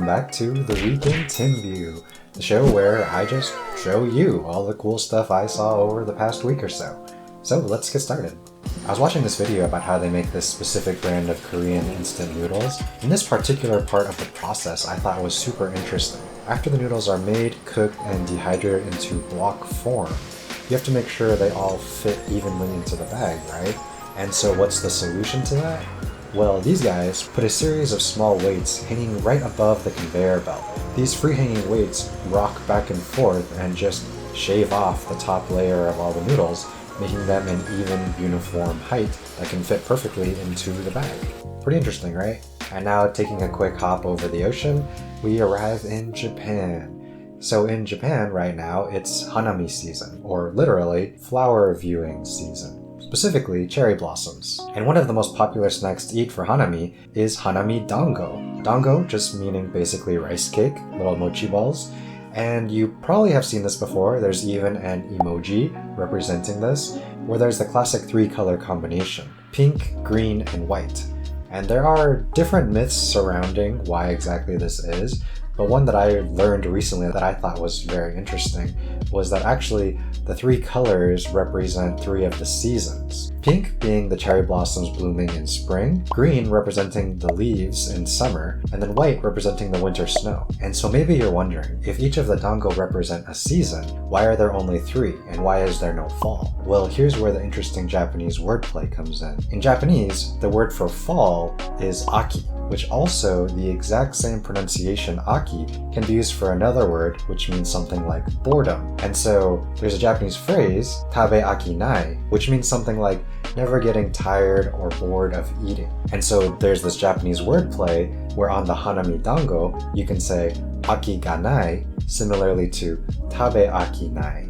welcome back to The Week in Timview, the show where I just show you all the cool stuff I saw over the past week or so. So let's get started. I was watching this video about how they make this specific brand of Korean instant noodles, and this particular part of the process I thought was super interesting. After the noodles are made, cooked, and dehydrated into block form, you have to make sure they all fit evenly into the bag, right? And so what's the solution to that? Well, these guys put a series of small weights hanging right above the conveyor belt. These free-hanging weights rock back and forth and just shave off the top layer of all the noodles, making them an even, uniform height that can fit perfectly into the bag. Pretty interesting, right? And now, taking a quick hop over the ocean, we arrive in Japan. So in Japan right now, it's Hanami season, or literally, flower viewing season. Specifically, cherry blossoms. And one of the most popular snacks to eat for Hanami is Hanami Dango. Dango just meaning basically rice cake, little mochi balls. And you probably have seen this before. There's even an emoji representing this, where there's the classic three-color combination: pink, green, and white. And there are different myths surrounding why exactly this is, but one that I learned recently that I thought was very interesting was that actually the three colors represent three of the seasons. Pink being the cherry blossoms blooming in spring, green representing the leaves in summer, and then white representing the winter snow. And so maybe you're wondering, if each of the dango represent a season, why are there only three, and why is there no fall? Well, here's where the interesting Japanese wordplay comes in. In Japanese, the word for fall is aki, which also the exact same pronunciation aki can be used for another word which means something like boredom. And so there's a Japanese phrase, tabe aki nai, which means something like never getting tired or bored of eating. And so there's this Japanese wordplay where on the Hanami Dango you can say aki ga nai, similarly to tabe aki nai.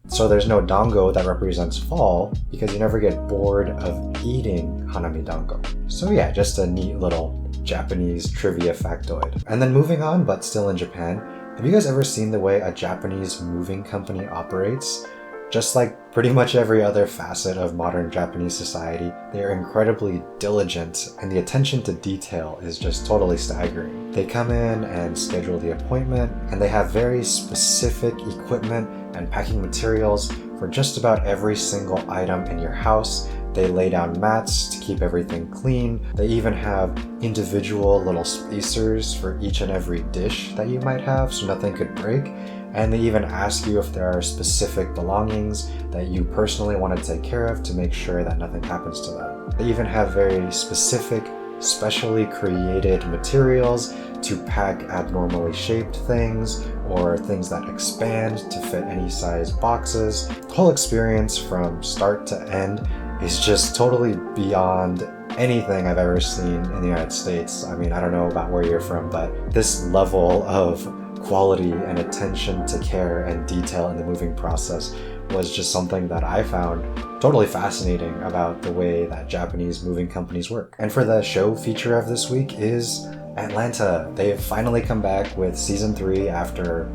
So there's no dango that represents fall because you never get bored of eating Hanami Dango. So yeah, just a neat little Japanese trivia factoid. And then moving on, but still in Japan, have you guys ever seen the way a Japanese moving company operates? Just like pretty much every other facet of modern Japanese society, they are incredibly diligent, and the attention to detail is just totally staggering. They come in and schedule the appointment, and they have very specific equipment and packing materials for just about every single item in your house. They lay down mats to keep everything clean. They even have individual little spacers for each and every dish that you might have so nothing could break. And they even ask you if there are specific belongings that you personally want to take care of to make sure that nothing happens to them. They even have very specific, specially created materials to pack abnormally shaped things or things that expand to fit any size boxes. The whole experience from start to end is just totally beyond anything I've ever seen in the United States. I mean, I don't know about where you're from, but this level of quality and attention to care and detail in the moving process was just something that I found totally fascinating about the way that Japanese moving companies work. And for the show feature of this week is Atlanta. They've finally come back with season 3 after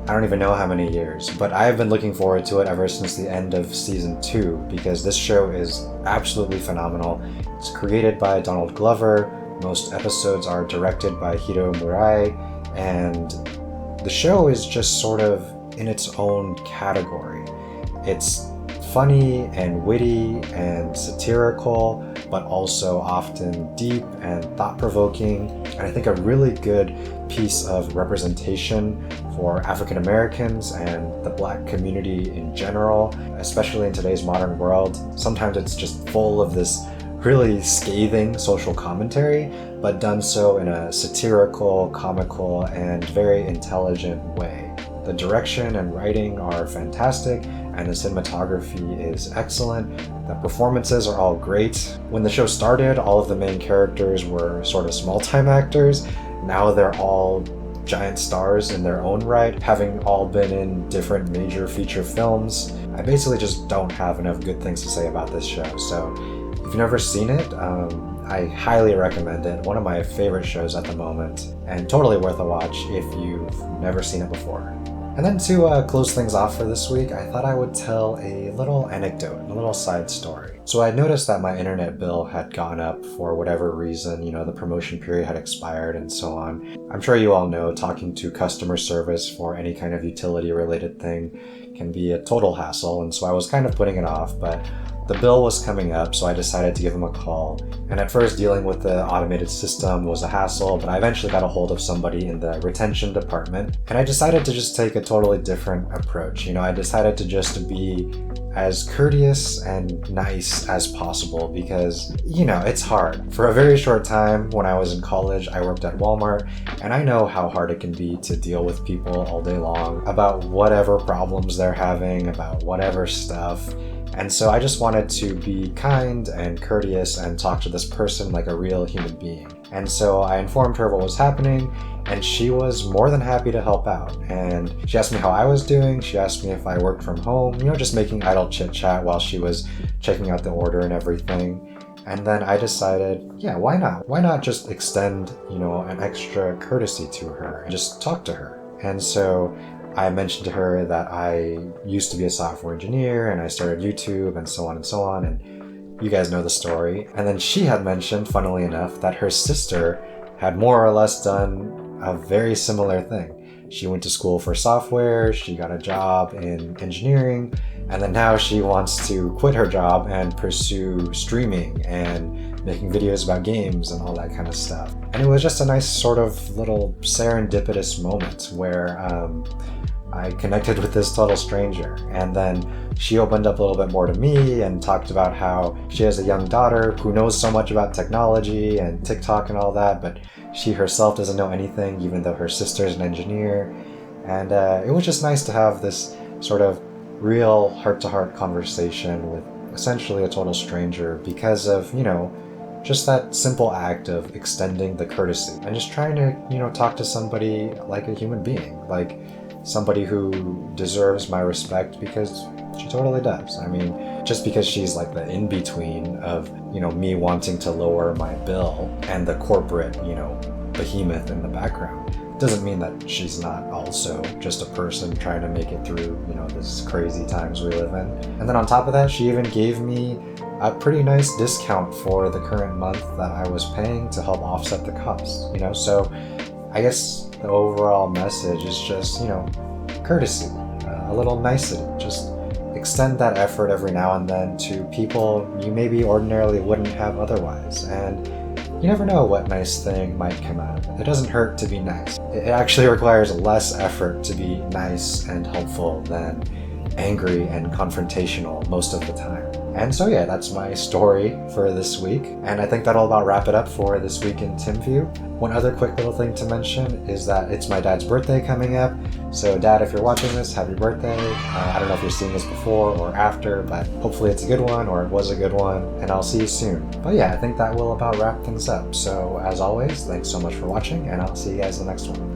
I don't even know how many years, but I've been looking forward to it ever since the end of season 2 because this show is absolutely phenomenal. It's created by Donald Glover. Most episodes are directed by Hiro Murai, and the show is just sort of in its own category. It's funny and witty and satirical, but also often deep and thought-provoking, and I think a really good piece of representation for African Americans and the Black community in general, especially in today's modern world. Sometimes it's just full of this really scathing social commentary, but done so in a satirical, comical, and very intelligent way. The direction and writing are fantastic, and the cinematography is excellent. The performances are all great. When the show started, all of the main characters were sort of small-time actors. Now they're all giant stars in their own right, having all been in different major feature films. I basically just don't have enough good things to say about this show, so if you've never seen it, I highly recommend it. One of my favorite shows at the moment, and totally worth a watch if you've never seen it before. And then to close things off for this week, I thought I would tell a little anecdote, a little side story. So I noticed that my internet bill had gone up for whatever reason, the promotion period had expired and so on. I'm sure you all know talking to customer service for any kind of utility related thing can be a total hassle, and so I was kind of putting it off, but the bill was coming up, so I decided to give them a call. And at first, dealing with the automated system was a hassle, but I eventually got a hold of somebody in the retention department, and I decided to just take a totally different approach. I decided to just be as courteous and nice as possible because, it's hard. For a very short time when I was in college, I worked at Walmart, and I know how hard it can be to deal with people all day long about whatever problems they're having, about whatever stuff. And so I just wanted to be kind and courteous and talk to this person like a real human being. And so I informed her what was happening, and she was more than happy to help out. And she asked me how I was doing. She asked me if I worked from home, just making idle chit chat while she was checking out the order and everything. And then I decided, yeah, why not? Why not just extend, an extra courtesy to her and just talk to her? And so I mentioned to her that I used to be a software engineer and I started YouTube and so on, and you guys know the story. And then she had mentioned, funnily enough, that her sister had more or less done a very similar thing. She went to school for software, she got a job in engineering, and then now she wants to quit her job and pursue streaming and making videos about games and all that kind of stuff. And it was just a nice sort of little serendipitous moment where I connected with this total stranger, and then she opened up a little bit more to me and talked about how she has a young daughter who knows so much about technology and TikTok and all that, but she herself doesn't know anything, even though her sister's an engineer. And it was just nice to have this sort of real heart-to-heart conversation with essentially a total stranger because of, just that simple act of extending the courtesy and just trying to, talk to somebody like a human being, like somebody who deserves my respect because she totally does. I mean, just because she's like the in-between of, me wanting to lower my bill and the corporate, behemoth in the background, doesn't mean that she's not also just a person trying to make it through, this crazy times we live in. And then on top of that, she even gave me a pretty nice discount for the current month that I was paying to help offset the costs, So I guess the overall message is just, courtesy, a little nicety. Just extend that effort every now and then to people you maybe ordinarily wouldn't have otherwise. And you never know what nice thing might come out of it. It doesn't hurt to be nice. It actually requires less effort to be nice and helpful than angry and confrontational most of the time. And so yeah, that's my story for this week. And I think that'll about wrap it up for this week in Timview. One other quick little thing to mention is that it's my dad's birthday coming up. So Dad, if you're watching this, happy birthday. I don't know if you're seeing this before or after, but hopefully it's a good one or it was a good one, and I'll see you soon. But yeah, I think that will about wrap things up. So as always, thanks so much for watching, and I'll see you guys in the next one.